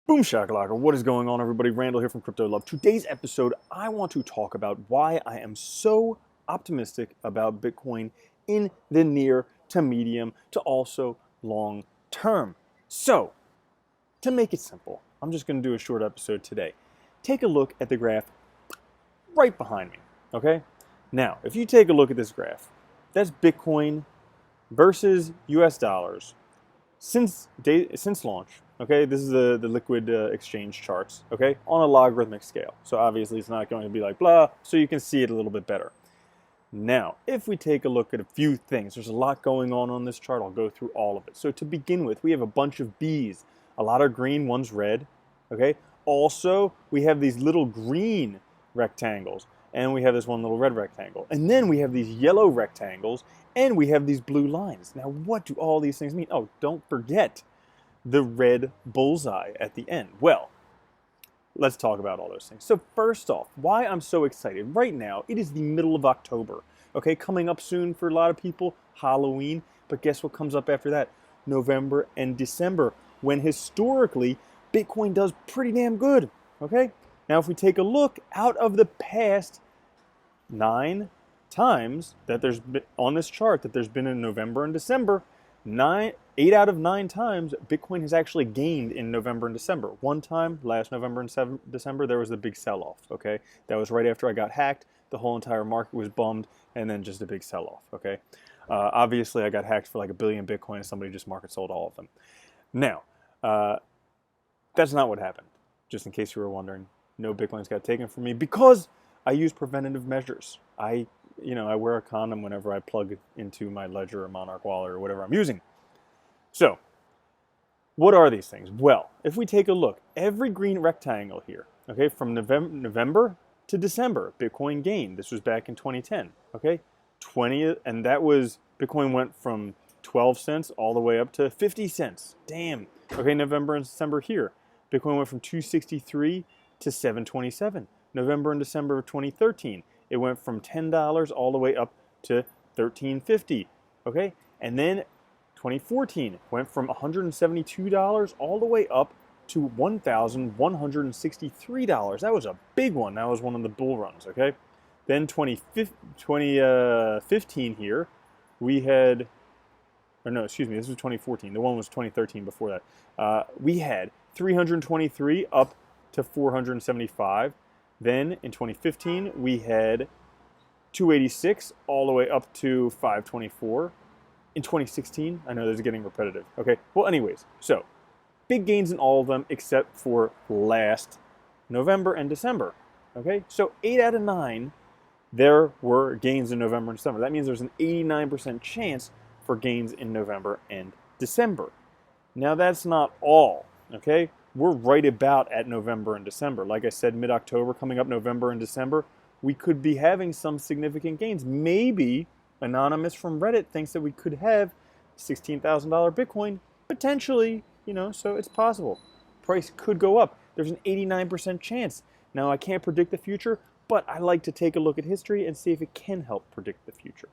Boom shakalaka, what is going on everybody? Randall here from Crypto Love. Today's episode, I want to talk about why I am so optimistic about Bitcoin in the near to medium to also long term. So, to make it simple, I'm just going to do a short episode today. Take a look at the graph right behind me, okay? Now, if you take a look at this graph, that's Bitcoin versus US dollars since launch. Okay, this is the liquid exchange charts, okay, on a logarithmic scale. So obviously it's not going to be like blah, so you can see it a little bit better. Now, if we take a look at a few things, there's a lot going on this chart. I'll go through all of it. So to begin with, we have a bunch of B's, a lot of green, one's red, okay? Also, we have these little green rectangles, and we have this one little red rectangle. And then we have these yellow rectangles, and we have these blue lines. Now, what do all these things mean? Oh, don't forget the red bullseye at the end. Well, let's talk about all those things. So first off, why I'm so excited. Right now, it is the middle of October. Okay, coming up soon for a lot of people, Halloween. But guess what comes up after that? November and December, when historically, Bitcoin does pretty damn good. Okay? Now, if we take a look out of the past 9 times that there's been on this chart that there's been in November and December, 8 out of 9 times Bitcoin has actually gained in November and December. One time, last November and December, there was the big sell-off, okay? That was right after I got hacked. The whole entire market was bummed, and then just a big sell-off, okay? Obviously, I got hacked for like 1 billion Bitcoin, and somebody just market sold all of them. Now, that's not what happened, just in case you were wondering. No Bitcoins got taken from me because I use preventative measures. I wear a condom whenever I plug into my Ledger or Monarch wallet or whatever I'm using. So, what are these things? Well, if we take a look, every green rectangle here, okay, from November to December, Bitcoin gained. This was back in 2010, okay? And that was, Bitcoin went from 12 cents all the way up to 50 cents. Damn. Okay, November and December here, Bitcoin went from 263 to 727. November and December of 2013, it went from $10 all the way up to $13.50, okay? And then 2014 went from $172 all the way up to $1,163. That was a big one. That was one of the bull runs, okay? Then 2015 here, we had, or no, excuse me, this was 2014. The one was 2013 before that. We had 323 up to 475. Then in 2015, we had 286 all the way up to 524. In 2016, I know this is getting repetitive. Okay, well anyways, so big gains in all of them except for last November and December. Okay, so 8 out of 9, there were gains in November and December. That means there's an 89% chance for gains in November and December. Now that's not all, okay? We're right about at November and December. Like I said, mid-October, coming up November and December, we could be having some significant gains. Maybe Anonymous from Reddit thinks that we could have $16,000 Bitcoin, potentially, so it's possible. Price could go up. There's an 89% chance. Now, I can't predict the future, but I like to take a look at history and see if it can help predict the future.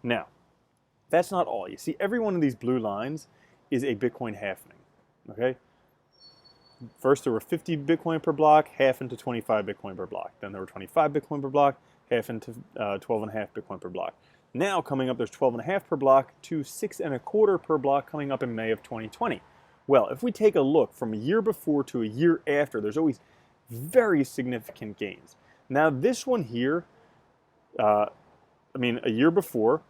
Now, that's not all. You see, every one of these blue lines is a Bitcoin halvening, okay? First, there were 50 Bitcoin per block, half into 25 Bitcoin per block. Then there were 25 Bitcoin per block, half into 12.5 Bitcoin per block. Now, coming up, there's 12.5 per block to 6.25 per block coming up in May of 2020. Well, if we take a look from a year before to a year after, there's always very significant gains. Now, this one here, a year before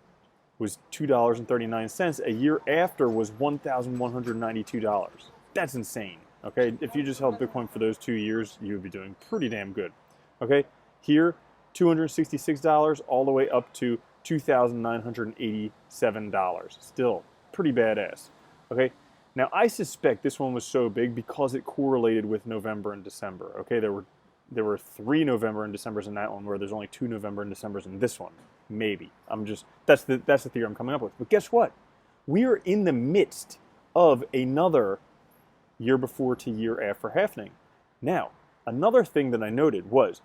was $2.39. A year after was $1,192. That's insane. Okay, if you just held Bitcoin for those 2 years, you would be doing pretty damn good. Okay, here, $266 all the way up to $2,987. Still pretty badass. Okay, now I suspect this one was so big because it correlated with November and December. Okay, there were 3 November and Decembers in that one, where there's only 2 November and Decembers in this one. Maybe. That's the theory I'm coming up with. But guess what? We are in the midst of another year before to year after halvening. Now, another thing that I noted was,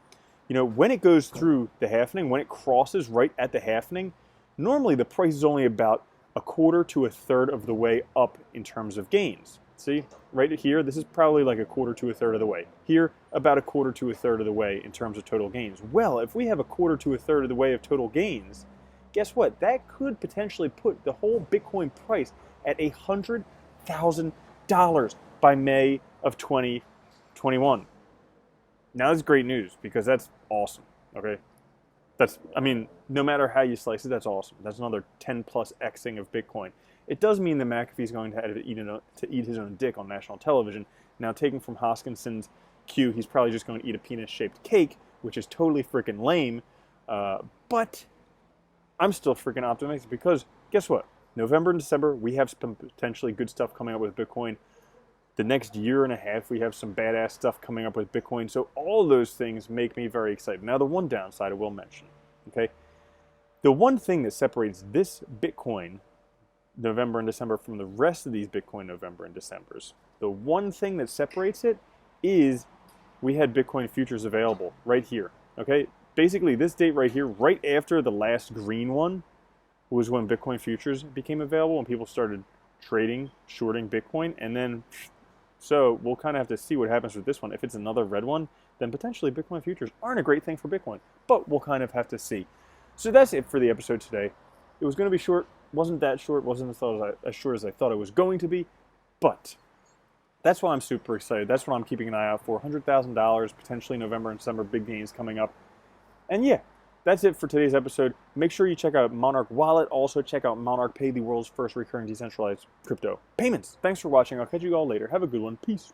when it goes through the halvening, when it crosses right at the halvening, normally the price is only about a quarter to a third of the way up in terms of gains. See, right here, this is probably like a quarter to a third of the way. Here, about a quarter to a third of the way in terms of total gains. Well, if we have a quarter to a third of the way of total gains, guess what? That could potentially put the whole Bitcoin price at $100,000 by May of 2021. Now, that's great news because that's awesome, okay? I mean, no matter how you slice it, that's awesome. That's another 10 plus Xing of Bitcoin. It does mean that McAfee's going to have to eat his own dick on national television. Now, taking from Hoskinson's cue, he's probably just going to eat a penis-shaped cake, which is totally freaking lame. But I'm still freaking optimistic because guess what? November and December, we have some potentially good stuff coming up with Bitcoin. The next year and a half, we have some badass stuff coming up with Bitcoin. So all those things make me very excited. Now, the one downside I will mention, okay? The one thing that separates this Bitcoin November and December from the rest of these Bitcoin November and Decembers, the one thing that separates it is we had Bitcoin futures available right here, okay? Basically, this date right here, right after the last green one, was when Bitcoin futures became available and people started trading, shorting Bitcoin, and then, so we'll kind of have to see what happens with this one. If it's another red one, then potentially Bitcoin futures aren't a great thing for Bitcoin, but we'll kind of have to see. So that's it for the episode today. It was going to be short, wasn't that short, wasn't as short as I thought it was going to be, but that's why I'm super excited. That's what I'm keeping an eye out for. $100,000, potentially November and December, big gains coming up. And yeah, that's it for today's episode. Make sure you check out Monarch Wallet. Also check out Monarch Pay, the world's first recurring decentralized crypto payments. Thanks for watching. I'll catch you all later. Have a good one. Peace.